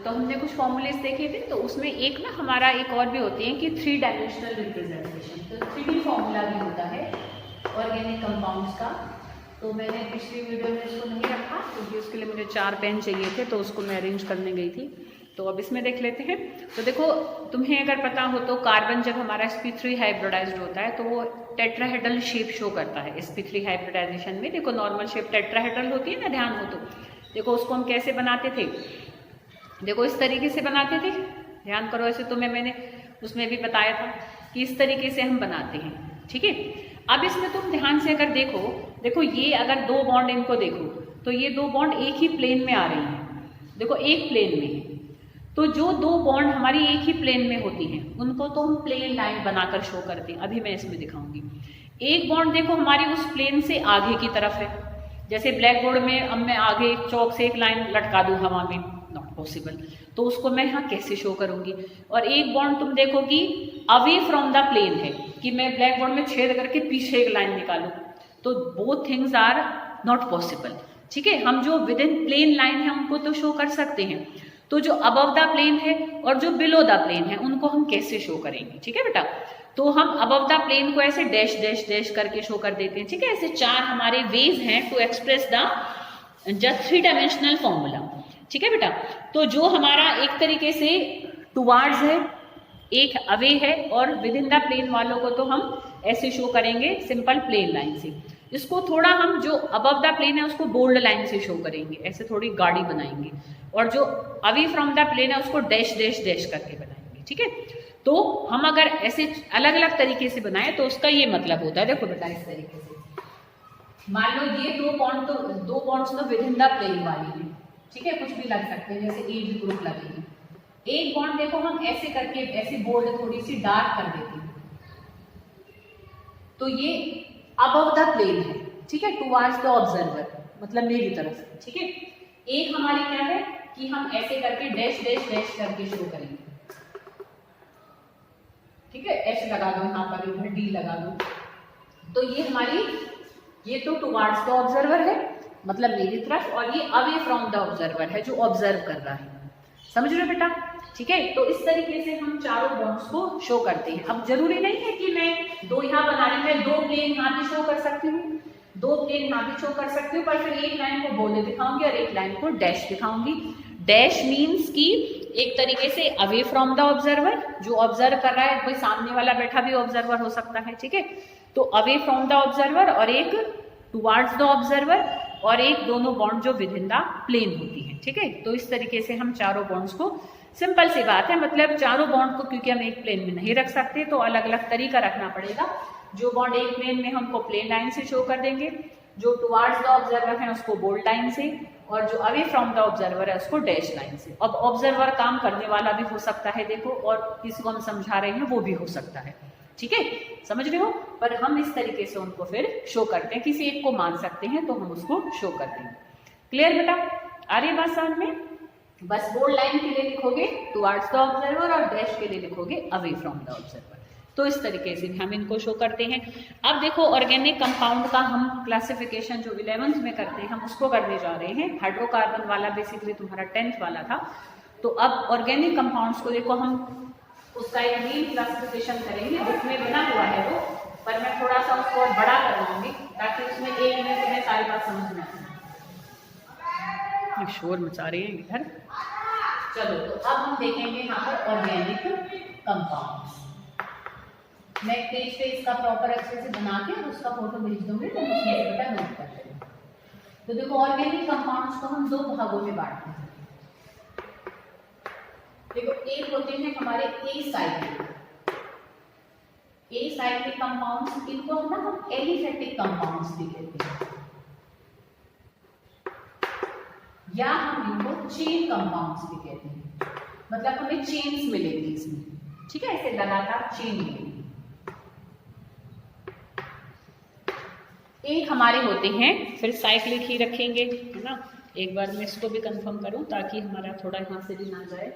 तो हमने कुछ फॉर्मूलेस देखे थे, तो उसमें एक ना हमारा एक और भी होते हैं कि 3 डायमेंशनल रिप्रेजेंटेशन, तो 3D फॉर्मूला भी होता है ऑर्गेनिक कंपाउंड्स का। तो मैंने पिछली वीडियो में इसको नहीं रखा क्योंकि उसके लिए मुझे 4 पेन चाहिए थे, तो उसको मैं अरेंज करने गई थी। तो अब इसमें देख लेते हैं। तो देखो, तुम्हें अगर पता हो तो कार्बन जब हमारा sp3 हाइब्रिडाइज्ड होता है तो वो टेट्राहेड्रल शेप शो करता है। sp3 हाइब्रिडाइजेशन में देखो नॉर्मल शेप टेट्राहेड्रल होती है ना, ध्यान हो तो। देखो उसको हम कैसे बनाते थे, देखो इस तरीके से बनाते थे, ध्यान करो। ऐसे तो मैंने उसमें भी बताया था कि इस तरीके से हम बनाते हैं, ठीक है। अब इसमें तुम ध्यान से अगर देखो, देखो ये अगर 2 बॉन्ड इनको देखो तो ये 2 बॉन्ड एक ही प्लेन में आ रही हैं, देखो एक प्लेन में है। तो जो 2 बॉन्ड हमारी एक ही प्लेन में होती हैं उनको तो हम प्लेन लाइन बनाकर शो करते हैं। अभी मैं इसमें दिखाऊंगी। एक बॉन्ड देखो हमारी उस प्लेन से आगे की तरफ है, जैसे ब्लैक बोर्ड में अब मैं आगे चौक से एक लाइन लटका दूं हवा में, नॉट पॉसिबल, तो उसको मैं यहाँ कैसे शो करूंगी। और एक बॉन्ड तुम देखोगी अवे फ्रॉम द प्लेन है कि मैं ब्लैक बोर्ड में छेद करके पीछे एक लाइन निकालूं, तो both things are not possible, ठीक है। हम जो विद इन प्लेन लाइन है उनको तो शो कर सकते हैं, तो जो अबव द प्लेन है और जो बिलो द प्लेन है उनको हम कैसे शो करेंगे, ठीक है बेटा। तो हम अबव द प्लेन को ऐसे डैश डैश डैश करके शो कर देते हैं, ठीक है। ऐसे 4 हमारे वेज हैं to express the just 3 dimensional formula, ठीक है बेटा। तो जो हमारा एक तरीके से टुवार्ड्स है, एक अवे है, और विद इन द प्लेन वालों को तो हम ऐसे शो करेंगे सिंपल प्लेन लाइन से। इसको थोड़ा हम जो अबव द प्लेन है उसको बोल्ड लाइन से शो करेंगे, ऐसे थोड़ी गाड़ी बनाएंगे, और जो अवे फ्रॉम द प्लेन है उसको डैश डैश डैश करके बनाएंगे, ठीक है। तो हम अगर ऐसे अलग अलग तरीके से बनाएं तो उसका ये मतलब होता है, देखो बेटा इस तरीके से मान लो ये 2 बॉन्ड्स तो विद इन द प्लेन वाली है, ठीक है। कुछ भी लग सकते हैं, जैसे ए भी ग्रुप लगेगी। एक बॉन्ड देखो हम ऐसे करके ऐसे बोल्ड थोड़ी सी डार्क कर देते हैं, तो ये अबव द प्लेन है, ठीक है, टुवर्ड्स द ऑब्जर्वर, मतलब मेरी तरफ, ठीक है। एक हमारी क्या है कि हम ऐसे करके डैश डैश डैश करके शो करेंगे, ठीक है। ऐसे लगा दो यहाँ पर, इधर डी लगा दो, तो ये हमारी, ये तो टुवर्ड्स द ऑब्जर्वर है मतलब मेरी तरफ, और ये अवे फ्रॉम द ऑब्जर्वर है जो ऑब्जर्व कर रहा है, समझ रहे हो बेटा, ठीक है। तो इस तरीके से हम चारों बॉन्ड्स को शो करते हैं। अब जरूरी नहीं है कि मैं 2 यहाँ बना रही, मैं 2 प्लेन यहाँ भी शो कर सकती हूँ, 2 प्लेन यहाँ भी शो कर सकती हूँ, पर फिर एक लाइन को बोल्ड दिखाऊंगी और एक लाइन को डैश दिखाऊंगी। डैश मीन्स कि एक तरीके से अवे फ्रॉम द ऑब्जर्वर, जो ऑब्जर्व कर रहा है, कोई सामने वाला बैठा भी ऑब्जर्वर हो सकता है, ठीक है। तो अवे फ्रॉम द ऑब्जर्वर, और एक टुवर्ड्स द ऑब्जर्वर, और एक दोनों बॉन्ड जो विद इन द प्लेन होती है, ठीक है। तो इस तरीके से हम चारों बॉन्ड्स को, सिंपल सी बात है, मतलब चारों बॉन्ड को क्योंकि हम एक प्लेन में नहीं रख सकते तो अलग अलग तरीका रखना पड़ेगा। जो बॉन्ड एक प्लेन में हमको प्लेन लाइन से शो कर देंगे, जो टुवर्ड्स द ऑब्जर्वर है उसको बोल्ड लाइन से, और जो अवे फ्रॉम द ऑब्जर्वर है उसको डैश लाइन से। अब ऑब्जर्वर काम करने वाला भी हो सकता है देखो, और किसी को हम समझा रहे हैं वो भी हो सकता है, ठीक है, समझ रहे हो। पर हम इस तरीके से उनको फिर शो करते हैं, किसी एक को मान सकते हैं तो हम उसको शो करते हैं। क्लियर बेटा, आ रही बात समझ में। बस बोल्ड लाइन के लिए लिखोगे टुवर्ड्स द ऑब्जर्वर और डैश के लिए लिखोगे अवे फ्रॉम द ऑब्जर्वर। तो इस तरीके से हम इनको शो करते हैं। अब देखो ऑर्गेनिक कंपाउंड का हम क्लासिफिकेशन जो 11th में करते हैं हम उसको करने जा रहे हैं। हाइड्रोकार्बन वाला बेसिकली तुम्हारा 10th वाला था। तो अब ऑर्गेनिक कंपाउंड्स को देखो हम उसका एक मेन क्लासिफिकेशन करेंगे, बुक में बना हुआ है वो, पर मैं थोड़ा सा उसको और बड़ा करवाऊंगी ताकि उसमें एक में तुम्हें सारी बात समझ में आए। शोर मचा रहे हैं इधर। चलो तो अब हम देखेंगे यहाँ पर ऑर्गेनिक कंपाउंड्स। मैं पेज पे इसका प्रॉपर अच्छे से बना के उसका फोटो भेज दूंगी, तो उसमें बेटा नोट कर लेना। तो देखो ऑर्गेनिक कंपाउंड्स को हम 2 भागों में बांटते हैं। देखो एक होते हैं हमारे ए साइक्लिक कंपाउंड्स, इनको हम एलिफेटिक कंपाउंड्स भी कहते हैं, या हम इनको चेन कंपाउंड्स भी कहते हैं, मतलब हमें चेन्स मिलेंगी इसमें, ठीक है, ऐसे लगातार चेन मिलेंगी। एक हमारे होते हैं फिर साइक्लिक ही रखेंगे, है ना। एक बार मैं इसको भी कंफर्म करूं ताकि हमारा थोड़ा यहाँ से भी ना जाए,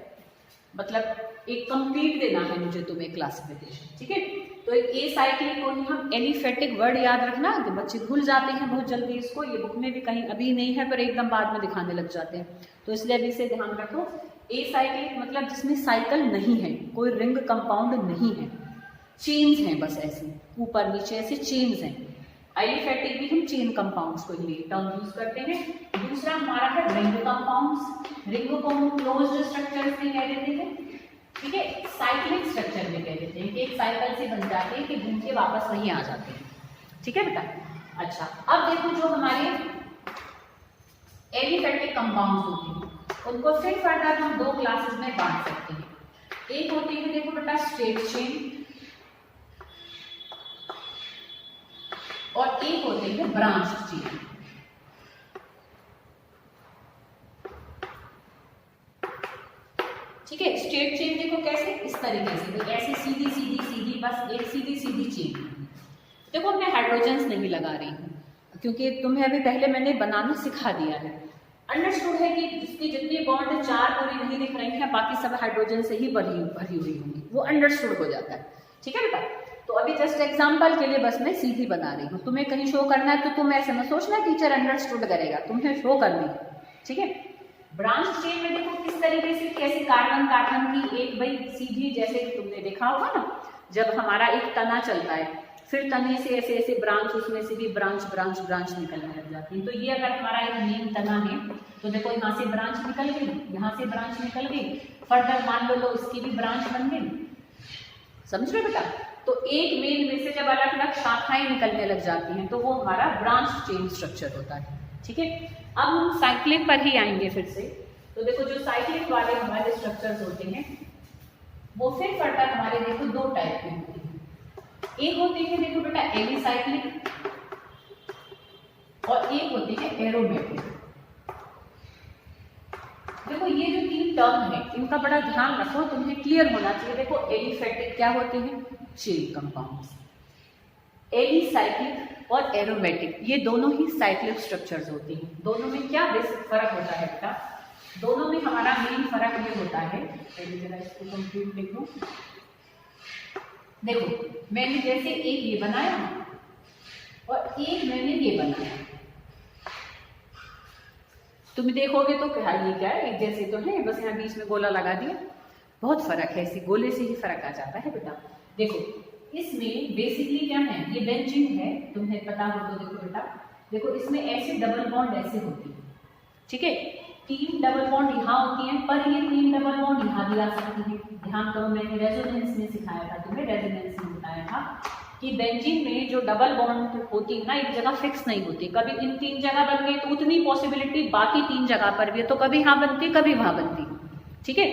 मतलब एक कंप्लीट देना है मुझे तुम्हें क्लासिफिकेशन, ठीक है। तो ए साइक्लिक को हम एलिफेटिक, वर्ड याद रखना, बच्चे भूल जाते हैं बहुत जल्दी इसको, ये बुक में भी कहीं अभी नहीं है पर एकदम बाद में दिखाने लग जाते हैं, तो इसलिए अभी से ध्यान रखो। एसाइक्लिक मतलब जिसमें साइकिल नहीं है, कोई रिंग कंपाउंड नहीं है, चेन्स हैं बस ऐसे ऊपर नीचे ऐसे चेन्स हैं। एलिफैटिक भी हम चेन कंपाउंड्स को लिए टर्म यूज करते हैं। दूसरा हमारा है रिंग कंपाउंड्स, रिंग को हम क्लोज्ड स्ट्रक्चर्स में कह देते हैं, ठीक है, साइक्लिक स्ट्रक्चर में कह देते हैं कि एक साइकिल से बन जाते हैं कि घूम के वापस वहीं आ जाते हैं, ठीक है बेटा। अच्छा, अब देखो जो हमारे एलिफैटिक कंपाउंड्स होते हैं उनको फिर फर्दर हम दो क्लासेस में बांट सकते हैं। एक होती है देखो बेटा स्ट्रेट चेन और एक होते हैं ब्रांच चेन। ठीक है, स्ट्रेट चेन देखो कैसे, इस तरीके से ऐसे सीधी सीधी सीधी, बस एक सीधी सीधी चेन। देखो मैं हाइड्रोजन्स नहीं लगा रही हूँ क्योंकि तुम्हें अभी पहले मैंने बनाना सिखा दिया है। अंडरस्टूड है कि इसकी जितनी बॉन्ड चार पूरी नहीं दिख रही है, बाकी सब हाइड्रोजन से ही भरी हुई होंगी, वो अंडरस्टूड हो जाता है, ठीक है बेटा। तो अभी जस्ट एग्जांपल के लिए बस मैं सीधी बना रही हूँ, तुम्हें कहीं शो करना है तो तुम ऐसे मत सोचना टीचर अंडरस्टूड करेगा, तुम्हें शो करनी है, ठीक है। ब्रांच चेन में देखो किस तरीके से, कैसे कार्बन कार्बन की एक भाई सीधी, जैसे तुमने देखा होगा ना जब हमारा एक तना चलता है फिर तने से ऐसे ऐसे ब्रांच, उसमें से भी ब्रांच ब्रांच ब्रांच निकलने लग जाती है। तो ये अगर हमारा एक मेन तना है तो देखो यहाँ से ब्रांच निकल गई, यहाँ से ब्रांच निकल गई, फर्दर मान लो इसकी भी ब्रांच बन गई, समझ रहे बेटा। तो एक मेन में से जब अलग अलग शाखाएं निकलने लग जाती हैं तो वो हमारा ब्रांच चेन स्ट्रक्चर होता है, ठीक है। अब हम साइक्लिक पर ही आएंगे फिर से। तो देखो जो साइक्लिक वाले हमारे स्ट्रक्चर्स होते हैं वो फिर फर्दर हमारे देखो दो टाइप के होते हैं। एक होते हैं देखो बेटा एलिसाइक्लिक और एक होते हैं एरोमेटिक। देखो ये जो तीन टर्म है इनका बड़ा ध्यान रखो, तुम्हें क्लियर होना चाहिए। देखो एलिफैटिक क्या होते हैं, चेन कंपाउंड्स, एलिसाइक्लिक और एरोमेटिक ये दोनों ही साइक्लिक स्ट्रक्चर्स होते हैं। दोनों में क्या बेसिक फर्क होता है बेटा, दोनों में हमारा मेन फर्क ये होता है, पहले जरा इसको कंप्लीट लिख लो। देखो मैंने जैसे एक ये बनाया और एक मैंने ये बनाया, तुम देखोगे तो क्या ये क्या है, एक जैसे तो है, बस यहाँ बीच में गोला लगा दिया, बहुत फर्क है, इसी गोले से ही फर्क आ जाता है बेटा। देखो इसमें बेसिकली क्या है, ये बेंजीन है, तुम्हें पता हो तो देखो बेटा, देखो इसमें ऐसे डबल बॉन्ड ऐसे होती है, ठीक है, तीन डबल बॉन्ड यहाँ होती हैं, पर ये तीन डबल बॉन्ड यहाँ भी आ सकती है। ध्यान करो मैंने रेजोनेंस में सिखाया था तुम्हें, रेजोनेंस में बताया था कि बेंजीन में जो डबल बॉन्ड होती है ना एक जगह फिक्स नहीं होती, कभी इन तीन जगह बन गई तो उतनी पॉसिबिलिटी बाकी तीन जगह पर भी है, तो कभी यहाँ बनती कभी वहां बनती, ठीक है।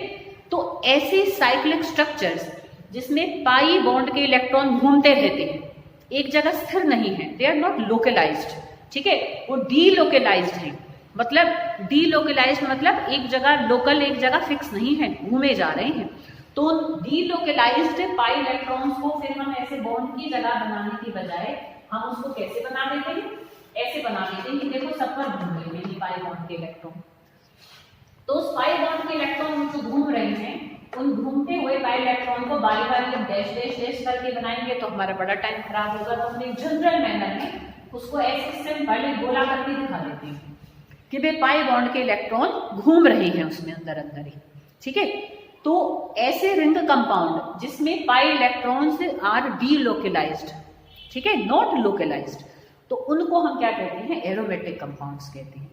तो ऐसे साइक्लिक स्ट्रक्चर्स जिसमें पाई बॉन्ड के इलेक्ट्रॉन घूमते रहते हैं, एक जगह स्थिर नहीं है, दे आर नॉट लोकलाइज्ड, ठीक है, वो डीलोकलाइज्ड है। मतलब डीलोकलाइज्ड मतलब एक जगह लोकल, एक जगह फिक्स नहीं है, घूमे जा रहे हैं। तो डीलोकलाइज्ड पाई इलेक्ट्रॉन्स को फिर हम ऐसे बॉन्ड की जगह बनाने की बजाय हम उसको कैसे बना देते हैं, ऐसे बना देते हैं कि देखो सब पर घूम रहे हैं पाई बॉन्ड के इलेक्ट्रॉन। तो उस पाई बॉन्ड के इलेक्ट्रॉन जो घूम रहे हैं उन घूमते हुए पाई इलेक्ट्रॉन को बारी बारी डैश डैश डैश करके बनाएंगे तो हमारा बड़ा टाइम खराब होगा। तो हमने जनरल मैनर में उसको ऐसे सिंपल गोला करके दिखा देते हैं कि भाई पाई बॉन्ड के इलेक्ट्रॉन घूम रहे हैं उसमें अंदर अंदर ही, ठीक है। तो ऐसे रिंग कंपाउंड जिसमें पाई इलेक्ट्रॉन्स आर डीलोकलाइज्ड, ठीक है, नॉट लोकलाइज्ड, तो उनको हम क्या कहते हैं, एरोमेटिक कंपाउंड्स कहते हैं।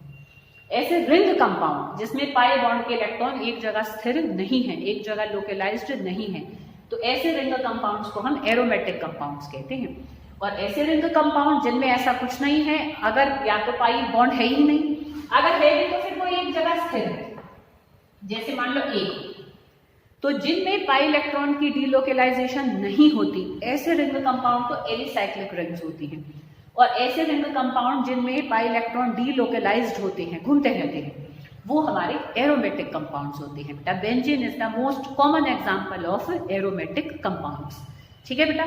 ऐसे रिंग कंपाउंड जिसमें पाई बॉन्ड के इलेक्ट्रॉन एक जगह स्थिर नहीं है, एक जगह लोकलाइज्ड नहीं है, तो ऐसे रिंग कंपाउंड्स को हम एरोमेटिक कंपाउंड्स कहते हैं। और ऐसे रिंग कंपाउंड जिनमें ऐसा कुछ नहीं है, अगर या तो पाई बॉन्ड है ही नहीं, अगर है भी तो फिर वो एक जगह स्थिर है, जैसे मान लो एक, तो जिनमें पाई इलेक्ट्रॉन की डीलोकलाइजेशन नहीं होती ऐसे रिंग कंपाउंड तो एलिसाइक्लिक रिंग्स होती हैं। और ऐसे रिंग कंपाउंड जिनमें पाई इलेक्ट्रॉन डीलोकलाइज्ड होते हैं, घूमते रहते हैं, वो हमारे एरोमेटिक कंपाउंड्स होते हैं बेटा। Benzene is the most common example of aromatic compounds, ठीक है बेटा।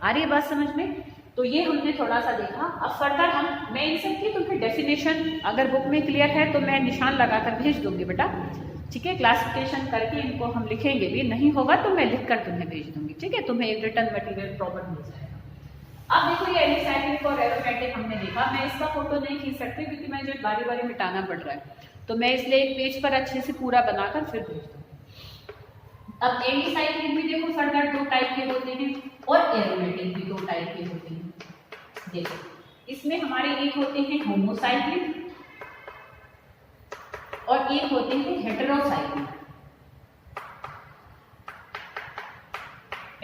आ रही है बात समझ में? तो ये हमने थोड़ा सा देखा। अब फर्दर मैं इन सब की तुम्हें डेफिनेशन अगर बुक में क्लियर है तो मैं निशान लगाकर भेज दूंगी बेटा, ठीक है। क्लासिफिकेशन करके इनको हम लिखेंगे भी, नहीं होगा तो मैं लिखकर तुम्हें भेज दूंगी, ठीक है, तुम्हें एक रिटर्न मटेरियल प्रॉपर मिल जाएगा। अब देखो ये एलिसाइक्लिक और एरोमेटिक हमने देखा, मैं इसका फोटो नहीं खींच सकती क्योंकि मुझे बारी बारी मिटाना पड़ रहा है। तो मैं इसलिए एक पेज पर अच्छे से पूरा बनाकर फिर भेज दूँ। अब एलिसाइक्लिक भी देखो फर्दर 2 टाइप के होते हैं और एरोमेटिक भी 2 टाइप के होते हैं। देखो इसमें हमारे एक होते हैं होमोसाइक्लिक और एक होते हैं हेटेरोसाइक्लिक।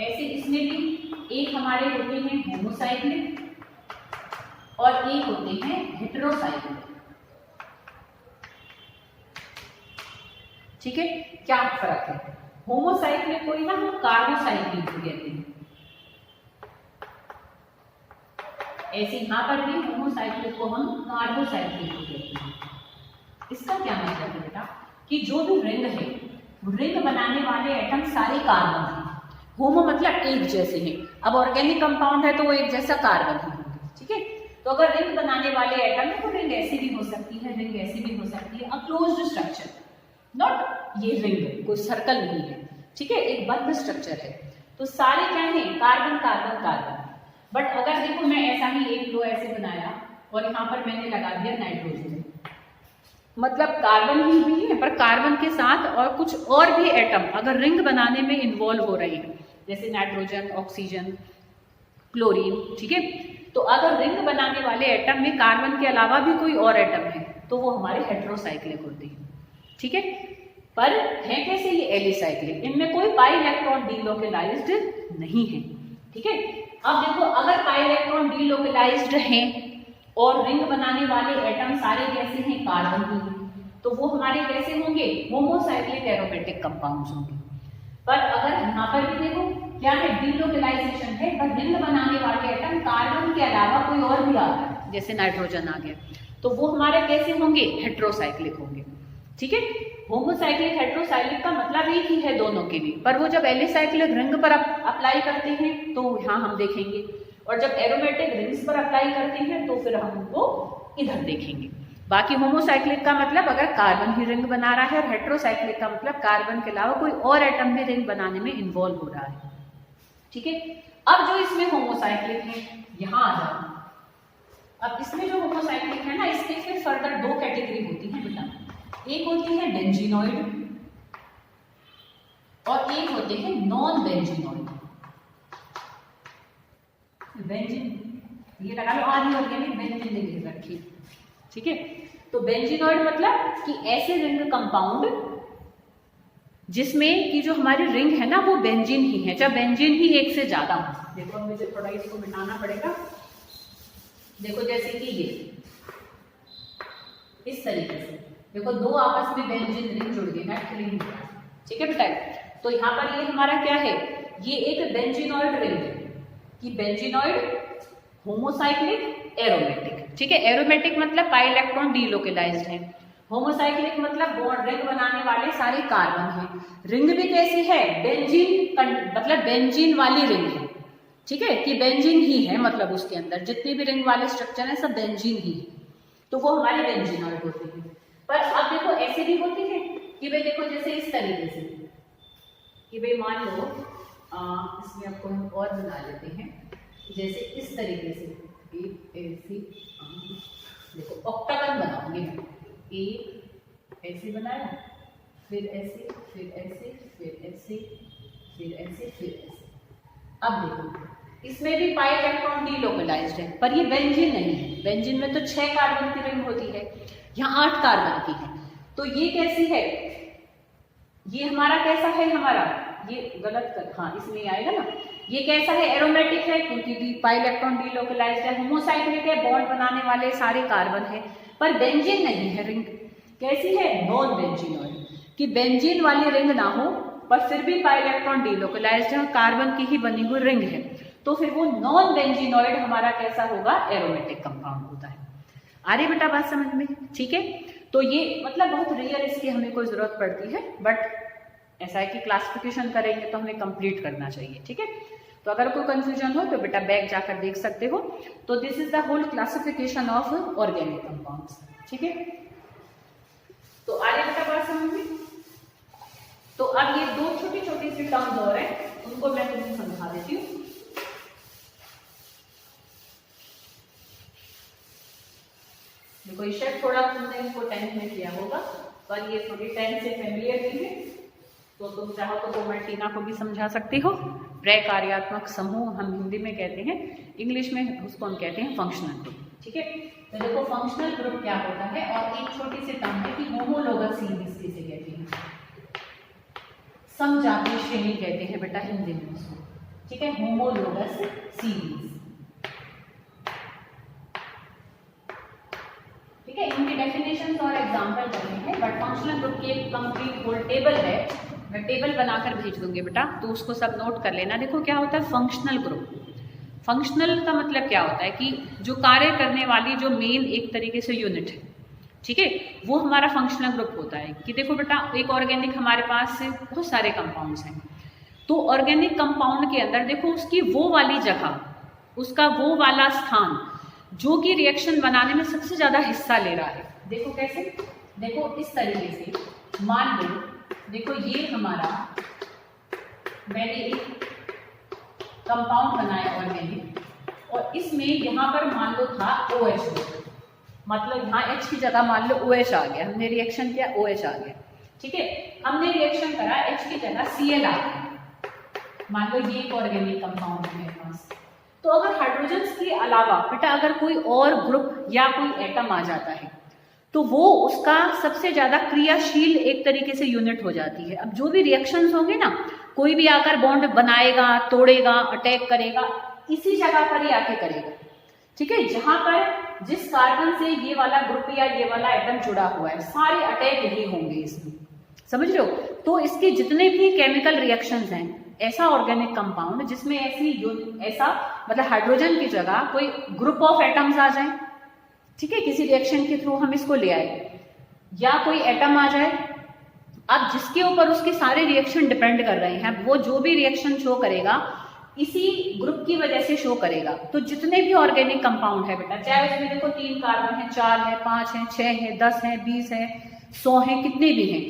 ऐसे इसमें भी एक हमारे होते हैं होमोसाइक्लिक और एक होते हैं हेटेरोसाइक्लिक। ठीक है, क्या फर्क है? होमोसाइक्लिक को ही ना हम कार्बोसाइक्लिक भी कहते हैं। ऐसे यहां पर भी होमोसाइक्लिक को हम कार्बोसाइक्लिक भी कहते हैं। इसका क्या मतलब है बेटा कि जो भी रिंग है, रिंग बनाने वाले एटम सारे कार्बन हैं। होमो मतलब एक जैसे हैं। अब ऑर्गेनिक कंपाउंड है तो वो एक जैसा कार्बन ही होंगे। ठीक है, तो अगर रिंग बनाने वाले एटम है तो रिंग ऐसी भी हो सकती है, रिंग ऐसी भी हो सकती है। अ क्लोज्ड स्ट्रक्चर, नॉट ये रिंग कोई सर्कल नहीं है। ठीक है, एक बंद स्ट्रक्चर है। तो सारे क्या है? Carbon carbon carbon. बट अगर देखो मैं ऐसा ही एक लो ऐसे बनाया और यहाँ पर मैंने लगा दिया नाइट्रोजन, मतलब कार्बन ही भी है पर कार्बन के साथ और कुछ और भी एटम अगर रिंग बनाने में इन्वॉल्व हो रहे हैं, जैसे नाइट्रोजन, ऑक्सीजन, क्लोरीन। ठीक है, तो अगर रिंग बनाने वाले एटम में कार्बन के अलावा भी कोई और एटम है तो वो हमारे हेटेरोसाइक्लिक होते हैं। ठीक है, पर है कैसे ये एलिसाइक्लिक? इनमें कोई पाई इलेक्ट्रॉन डीलोकलाइज्ड नहीं है। ठीक है, अब देखो अगर पाई इलेक्ट्रॉन डीलोकलाइज्ड हैं और रिंग बनाने वाले एटम सारे कैसे हैं? कार्बन ही, तो वो हमारे कैसे होंगे? होमोसाइक्लिक एरोमेटिक कंपाउंड्स होंगे। पर अगर यहाँ पर भी देखो क्या है? डीलोकलाइजेशन है, पर रिंग बनाने वाले एटम कार्बन के अलावा कोई और भी आ रहा है, जैसे नाइट्रोजन आ गया, तो वो हमारे कैसे होंगे? हेटेरोसाइक्लिक होंगे। ठीक है, होमोसाइक्लिक हेटेरोसाइक्लिक का मतलब एक ही है दोनों के भी, पर वो जब एलिसाइक्लिक रिंग पर अप्लाई करते हैं तो यहाँ हम देखेंगे, और जब एरोमेटिक रिंग्स पर अप्लाई करते हैं तो फिर हम उनको इधर देखेंगे। बाकी होमोसाइक्लिक का मतलब अगर कार्बन ही रिंग बना रहा है, और हेटेरोसाइक्लिक का मतलब कार्बन के अलावा कोई और एटम भी रिंग बनाने में इन्वॉल्व हो रहा है। ठीक है, अब जो इसमें होमोसाइक्लिक है, यहाँ आ जाओ। अब इसमें जो होमोसाइक्लिक है ना, इसके फिर फर्दर 2 कैटेगरी होती है बेटा। एक होती है बेंजीनॉइड और एक होते हैं नॉन बेंजीनॉइड। बेंजीन ये लगा लो, आधी ऑर्गेनिक बेंजीन लिख रखी। ठीक है, तो बेंजीनॉइड मतलब कि ऐसे रिंग कंपाउंड जिसमें कि जो हमारी रिंग है ना वो बेंजीन ही है, चाहे बेंजीन ही एक से ज्यादा हो। देखो अब मुझे थोड़ा इसको मिटाना पड़ेगा। देखो जैसे कि ये इस तरीके से देखो 2 आपस में बेंजीन रिंग जुड़ गए, नेट। ठीक है बेटा, तो यहाँ पर ये हमारा क्या है? ये एक बेंजीनॉइड रिंग है कि बेंजीनॉइड, होमोसाइक्लिक, एरोमेटिक। ठीक है, एरोमेटिक मतलब पाई इलेक्ट्रॉन डीलोकलाइज्ड है, होमोसाइक्लिक मतलब बॉन्ड रिंग बनाने वाले सारे कार्बन हैं। रिंग भी कैसी है? बेंजीन, मतलब बेंजीन वाली रिंग है। ठीक है, कि बेंजीन ही है, मतलब उसके अंदर जितने भी रिंग वाले स्ट्रक्चर हैं सब बेंजीन ही है, तो वो हमारे बेंजीनॉइड होते हैं। पर अब देखो ऐसे भी होती है कि भाई देखो जैसे इस तरीके से कि भाई मान लो इसमें आपको हम और बना लेते हैं, जैसे इस तरीके से एक ऐसी देखो ऑक्टागन बनाओगे, एक ऐसे बनाया, फिर ऐसे, फिर ऐसे, फिर ऐसे, फिर ऐसे, फिर ऐसे। अब देखो इसमें भी पाई इलेक्ट्रॉन डीलोकलाइज्ड है, पर ये बेंजीन नहीं है। बेंजीन में तो 6 कार्बन की रिंग होती है, यहाँ 8 कार्बन की है। तो ये कैसी है? ये हमारा कैसा है? हमारा ये गलत कर, हाँ इसमें आएगा ना। ये कैसा है? एरोमेटिक है, क्योंकि पाई इलेक्ट्रॉन डीलोकलाइज्ड है। होमोसाइक्लिक है, बॉन्ड बनाने वाले सारे कार्बन है, पर बेंजीन नहीं है। रिंग कैसी है? नॉन बेंजीनॉइड, कि बेंजीन वाली रिंग ना हो पर फिर भी पाई इलेक्ट्रॉन डीलोकलाइज्ड है और कार्बन की ही बनी हुई रिंग है, तो फिर वो नॉन बेंजीनॉइड हमारा कैसा होगा? एरोमेटिक कंपाउंड होता है। आ रही बेटा बात समझ में? ठीक है, तो ये मतलब बहुत रेयर इसकी हमें कोई जरूरत पड़ती है, बट ऐसा है कि क्लासिफिकेशन करेंगे तो हमें कंप्लीट करना चाहिए। ठीक है, तो अगर कोई कंफ्यूजन हो तो बेटा बैक जाकर देख सकते हो। तो this is the whole classification of organic compounds. ठीक है, तो आ रही बेटा बात समझ में? तो अब ये 2 छोटी छोटी सी टर्म्स और हैं, उनको मैं तुम्हें समझा देती हूँ। देखो कोई शायद थोड़ा तुमने इसको 10th में किया होगा, पर ये थोड़ी 10th से फेमिलियर नहीं है, तो तुम चाहो तो कोमल्टीना को भी समझा सकते हो। प्रकार्यात्मक समूह हम हिंदी में कहते हैं, इंग्लिश में उसको हम कहते हैं फंक्शनल ग्रुप। ठीक है, तो देखो फंक्शनल ग्रुप क्या होता है, और एक छोटी सी टर्म है कि होमोलोगस सीरीज किसे कहते हैं, समजातीय श्रेणी कहते हैं बेटा हिंदी में उसको। ठीक है, होमोलोगस सीरीज। ठीक है, इनकी डेफिनेशन और एग्जांपल करने हैं, बट फंक्शनल ग्रुप की एक कंप्लीट होल टेबल है, मैं टेबल बनाकर भेज दूंगी बेटा, तो उसको सब नोट कर लेना। देखो क्या होता है फंक्शनल ग्रुप। फंक्शनल का मतलब क्या होता है कि जो कार्य करने वाली जो मेन एक तरीके से यूनिट है, ठीक है, वो हमारा फंक्शनल ग्रुप होता है। कि देखो बेटा एक ऑर्गेनिक हमारे पास से बहुत सारे कंपाउंड्स हैं, तो ऑर्गेनिक कंपाउंड के अंदर देखो उसकी वो वाली जगह, उसका वो वाला स्थान जो कि रिएक्शन बनाने में सबसे ज्यादा हिस्सा ले रहा है। देखो कैसे, देखो इस तरीके से मान लो, देखो ये हमारा, मैंने एक कंपाउंड बनाया ऑर्गेनिक, और इसमें यहाँ पर मान लो था OH ग्रुप, मतलब यहाँ H की जगह मान लो OH आ गया, हमने रिएक्शन किया OH आ गया। ठीक है, हमने रिएक्शन करा H की जगह Cl आ गया, मान लो ये एक ऑर्गेनिक कंपाउंड है मेरे पास। तो अगर हाइड्रोजन्स के अलावा बेटा अगर कोई और ग्रुप या कोई एटम आ जाता है, तो वो उसका सबसे ज्यादा क्रियाशील एक तरीके से यूनिट हो जाती है। अब जो भी रिएक्शंस होंगे ना, कोई भी आकर बॉन्ड बनाएगा, तोड़ेगा, अटैक करेगा, इसी जगह पर ही आके करेगा। ठीक है, जहां पर जिस कार्बन से ये वाला ग्रुप या ये वाला एटम जुड़ा हुआ है, सारे अटैक यही होंगे इसमें, समझ रहे हो। तो इसके जितने भी केमिकल रिएक्शंस हैं, ऐसा ऑर्गेनिक कंपाउंड जिसमें ऐसा मतलब हाइड्रोजन की जगह कोई ग्रुप ऑफ एटम्स आ जाए, ठीक है, किसी रिएक्शन के थ्रू हम इसको ले आए, या कोई एटम आ जाए, अब जिसके ऊपर उसके सारे रिएक्शन डिपेंड कर रहे हैं, वो जो भी रिएक्शन शो करेगा इसी ग्रुप की वजह से शो करेगा। तो जितने भी ऑर्गेनिक कंपाउंड है बेटा, चाहे उसमें देखो 3 कार्बन है, 4 है, 5 है, 6 है, 10 है, 20 है, 100 है, कितने भी हैं,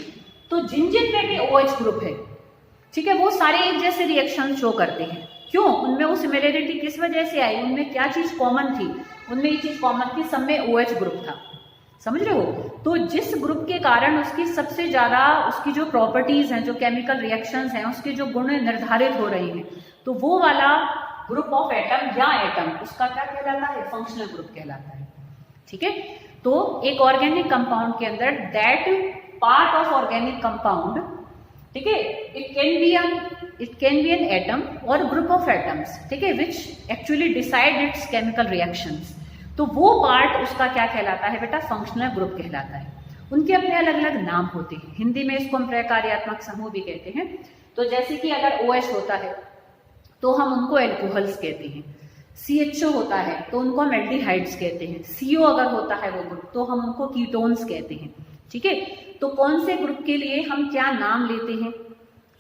तो जिन जिन में भी OH ग्रुप है, ठीक है, वो सारे एक जैसे रिएक्शन शो करते हैं। क्यों? उनमें वो सिमिलरिटी किस वजह से आई, उनमें क्या चीज कॉमन थी, उनमें ये चीज कॉमन थी, सब में OH ग्रुप था, समझ रहे हो। तो जिस ग्रुप के कारण उसकी सबसे ज्यादा उसकी जो प्रॉपर्टीज हैं, जो केमिकल रिएक्शंस हैं, उसके जो गुण निर्धारित हो रही हैं, तो वो वाला ग्रुप ऑफ एटम या एटम उसका क्या कहलाता है, फंक्शनल ग्रुप कहलाता है। ठीक है, तो एक ऑर्गेनिक कंपाउंड के अंदर that part of organic compound, ठीक है, it can be an atom और ग्रुप ऑफ एटम्स, ठीक है, which actually decide it's chemical reactions. तो वो पार्ट उसका क्या कहलाता है बेटा, फंक्शनल ग्रुप कहलाता है। उनके अपने अलग अलग नाम होते हैं, हिंदी में इसको हम प्रकार्यात्मक समूह भी कहते हैं। तो जैसे कि अगर OH होता है तो हम उनको एल्कोहल्स कहते हैं, CHO होता है तो उनको हम एल्डिहाइड्स कहते हैं, CO अगर होता है वो ग्रुप तो हम उनको कीटोन्स कहते हैं। ठीक है, तो कौन से ग्रुप के लिए हम क्या नाम लेते हैं,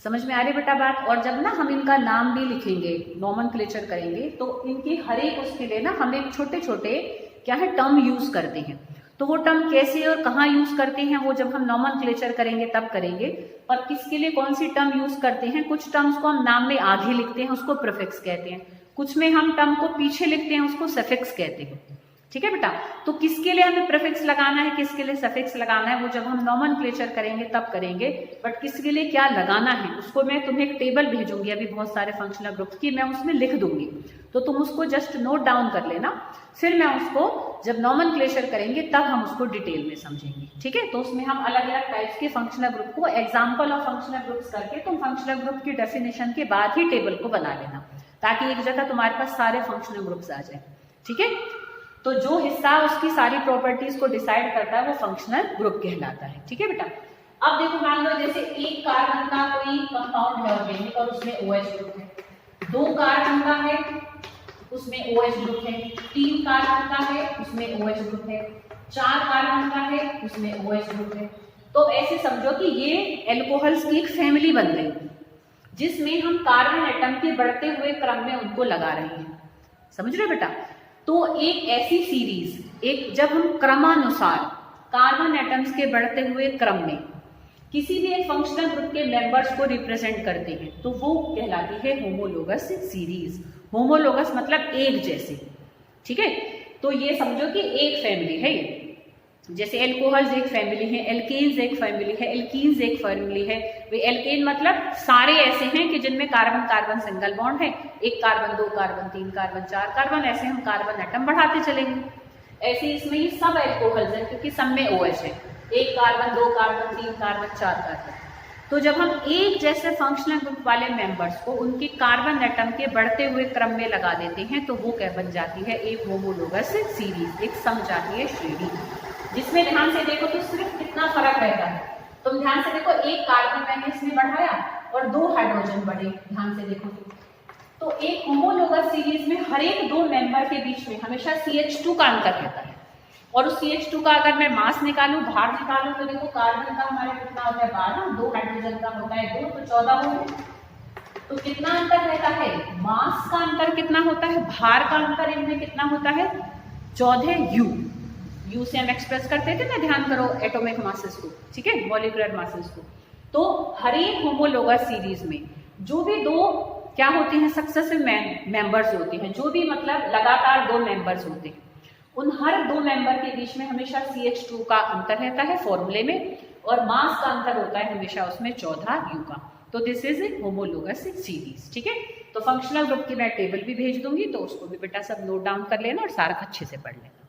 समझ में आ रही बेटा बात। और जब ना हम इनका नाम भी लिखेंगे, नॉमेनक्लेचर करेंगे, तो इनके हर एक उसके लिए ना हम एक छोटे छोटे क्या है टर्म यूज करते हैं। तो वो टर्म कैसे और कहाँ यूज करते हैं वो जब हम नॉमेनक्लेचर करेंगे तब करेंगे। पर किसके लिए कौन सी टर्म यूज करते हैं, कुछ टर्म्स को हम नाम में आगे लिखते हैं, उसको प्रीफिक्स कहते हैं, कुछ में हम टर्म को पीछे लिखते हैं, उसको सफिक्स कहते हैं। ठीक है बेटा, तो किसके लिए हमें प्रीफिक्स लगाना है, किसके लिए सफिक्स लगाना है, वो जब हम नॉमेनक्लेचर करेंगे तब करेंगे। बट किसके लिए क्या लगाना है उसको मैं तुम्हें एक टेबल भेजूंगी अभी बहुत सारे फंक्शनल ग्रुप्स की, मैं उसमें लिख दूंगी, तो तुम उसको जस्ट नोट डाउन कर लेना। फिर मैं उसको जब नॉमेनक्लेचर करेंगे तब हम उसको डिटेल में समझेंगे। ठीक है, तो उसमें हम अलग अलग टाइप्स के फंक्शनल ग्रुप को एग्जाम्पल ऑफ फंक्शनल ग्रुप्स करके तुम फंक्शनल ग्रुप की डेफिनेशन के बाद ही टेबल को बना लेना, ताकि एक जगह तुम्हारे पास सारे फंक्शनल ग्रुप्स आ जाए। ठीक है, तो जो हिस्सा उसकी सारी प्रॉपर्टीज को डिसाइड करता है वो फंक्शनल ग्रुप कहलाता है। ठीक है बेटा, अब देखो मान लो जैसे एक कार्बन का कोई कंपाउंड है ऑर्गेनिक और उसमें OH ग्रुप है, 2 कार्बन का है उसमें OH ग्रुप है, 3 कार्बन का है उसमें OH ग्रुप है, 4 कार्बन का है उसमें OH ग्रुप है। तो ऐसे समझो कि ये एल्कोहल्स की एक फैमिली बन गई, जिसमें हम कार्बन एटम के बढ़ते हुए क्रम में उनको लगा रहे हैं। समझ रहे बेटा, तो एक ऐसी सीरीज, एक जब हम क्रमानुसार कार्बन एटम्स के बढ़ते हुए क्रम में किसी भी एक फंक्शनल ग्रुप के मेंबर्स को रिप्रेजेंट करते हैं तो वो कहलाती है होमोलोगस सीरीज। होमोलोगस मतलब एक जैसे। ठीक है, तो ये समझो कि एक फैमिली है ये। जैसे एल्कोहल्स एक फैमिली है, एल्केन्स एक फैमिली है, एल्कीन्स एक फैमिली है। वे एल्केन मतलब सारे ऐसे हैं कि जिनमें कार्बन कार्बन सिंगल बॉन्ड है, एक कार्बन, दो कार्बन, तीन कार्बन, चार कार्बन, ऐसे हम कार्बन एटम बढ़ाते चलेंगे। ऐसे इसमें ये सब एल्कोहल्स हैं क्योंकि सब में OH है, एक कार्बन, दो कार्बन, तीन कार्बन, चार कार्बन। तो जब हम एक जैसे फंक्शनल ग्रुप वाले मेंबर्स को उनके कार्बन एटम के बढ़ते हुए क्रम में लगा देते हैं तो वो क्या बन जाती है, एक होमोलोगस सीरीज, एक समजातीय श्रेणी, जिसमें ध्यान से देखो तो सिर्फ कितना फर्क रहता है। तुम ध्यान से देखो, एक कार्बन मैंने इसमें बढ़ाया और दो हाइड्रोजन बढ़े, ध्यान से देखो तो एक होमोलोगस सीरीज में हर एक दो मेंबर के बीच में हमेशा CH2 का अंतर रहता है। और उस CH2 का अगर मैं मास निकालूं, भार निकालूं, तो देखो कार्बन का हमारे कितना होता है 12, दो हाइड्रोजन का होता है 2, तो 14 हो गए। तो कितना अंतर रहता है, मास का अंतर कितना होता है, भार का अंतर इनमें कितना होता है 14U। U से हम एक्सप्रेस करते थे ना, ध्यान करो एटॉमिक मासेस को, ठीक है, मॉलिक्यूलर मासेस को। तो हर एक होमोलोगस सीरीज में जो भी दो क्या होते हैं, सक्सेसिव मेंबर्स होते हैं, जो भी मतलब लगातार दो मेंबर्स होते हैं, उन हर दो मेंबर के बीच में हमेशा CH2 का अंतर रहता है फॉर्मूले में, और मास का अंतर होता है हमेशा उसमें 14U का। तो this is a homologous series, ठीक है। तो फंक्शनल ग्रुप की मैं टेबल भी भेज दूंगी, तो उसको भी बेटा सब नोट डाउन कर लेना और सारा अच्छे से पढ़ लेना।